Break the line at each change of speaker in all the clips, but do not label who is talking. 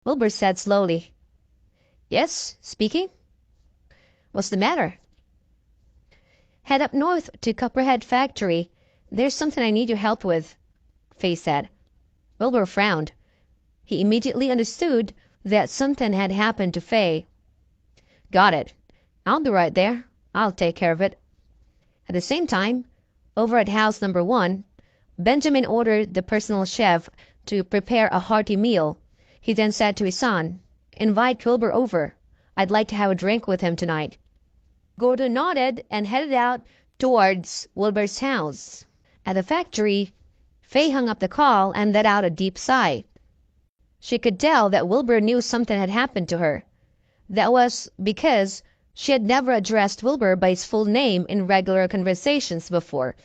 Wilbur said slowly. Yes, speaking? What's the matter? Head up north to Copperhead Factory. There's something I need your help with, Faye said. Wilbur frowned. He immediately understood that something had happened to Faye. Got it. I'll be right there. I'll take care of it. At the same time, over at house number 1, Benjamin ordered the personal chef to prepare a hearty meal. He then said to his son, Invite Wilbur over. I'd like to have a drink with him tonight. Gordon nodded and headed out towards Wilbur's house. At the factory, Faye hung up the call and let out a deep sigh. She could tell that Wilbur knew something had happened to her. That was because she had never addressed Wilbur by his full name in regular conversations before.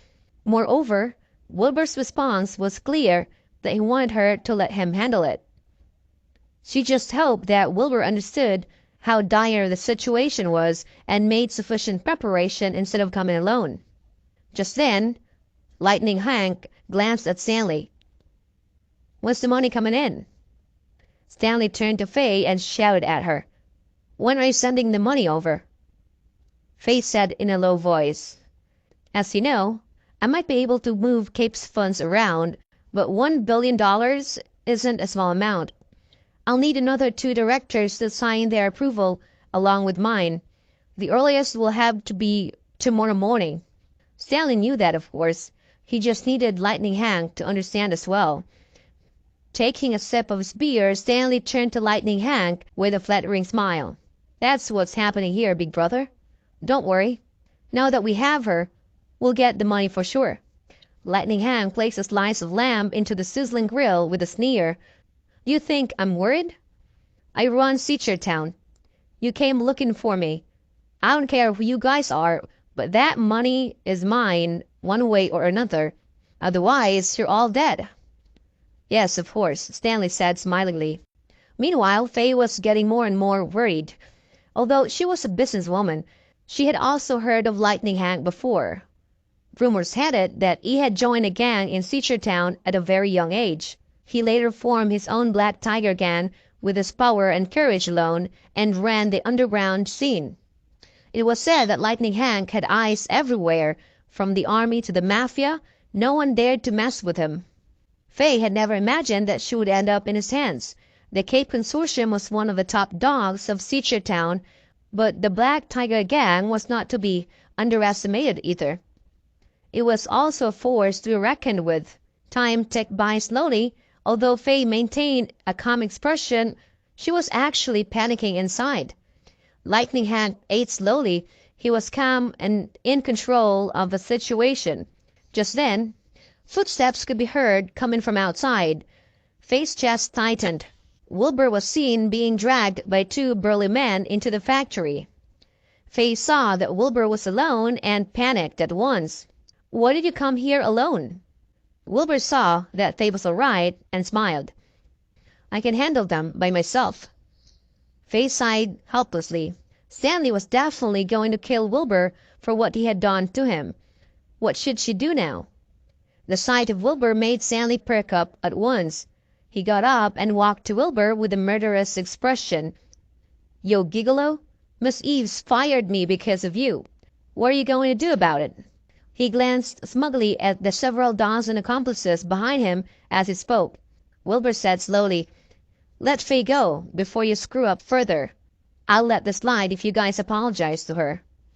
Moreover, Wilbur's response was clear that he wanted her to let him handle it. She just hoped that Wilbur understood how dire the situation was and made sufficient preparation instead of coming alone. Just then, Lightning Hank glanced at Stanley. When's the money coming in? Stanley turned to Faye and shouted at her. When are you sending the money over? Faye said in a low voice. As you know, I might be able to move Cape's funds around, but $1 billion isn't a small amount. I'll need another 2 directors to sign their approval along with mine. The earliest will have to be tomorrow morning. Stanley knew that, of course. He just needed Lightning Hank to understand as well. Taking a sip of his beer, Stanley turned to Lightning Hank with a flattering smile. That's what's happening here, big brother. Don't worry. Now that we have her, we'll get the money for sure. Lightning Hank placed a slice of lamb into the sizzling grill with a sneer. You think I'm worried? I run Town. You came looking for me. I don't care who you guys are, but that money is mine one way or another. Otherwise, you're all dead. Yes, of course, Stanley said smilingly. Meanwhile, Faye was getting more and more worried. Although she was a businesswoman, she had also heard of Lightning Hank before. Rumors had it that he had joined a gang in Town at a very young age. He later formed his own Black Tiger gang with his power and courage alone and ran the underground scene. It was said that Lightning Hank had eyes everywhere, from the army to the mafia. No one dared to mess with him. Faye had never imagined that she would end up in his hands. The Cape Consortium was one of the top dogs of Town, but the Black Tiger gang was not to be underestimated either. It was also a force to be reckoned with. Time ticked by slowly. Although Faye maintained a calm expression, she was actually panicking inside. Lightning Hank ate slowly. He was calm and in control of the situation. Just then, footsteps could be heard coming from outside. Faye's chest tightened. Wilbur was seen being dragged by 2 burly men into the factory. Faye saw that Wilbur was alone and panicked at once. Why did you come here alone? Wilbur saw that Faye was all right and smiled. I can handle them by myself. Faye sighed helplessly. Stanley was definitely going to kill Wilbur for what he had done to him. What should she do now? The sight of Wilbur made Stanley perk up at once. He got up and walked to Wilbur with a murderous expression. Yo, gigolo, Miss Eves fired me because of you. What are you going to do about it? He glanced smugly at the several dozen accomplices behind him as he spoke. Wilbur said slowly, Let Faye go before you screw up further. I'll let this slide if you guys apologize to her.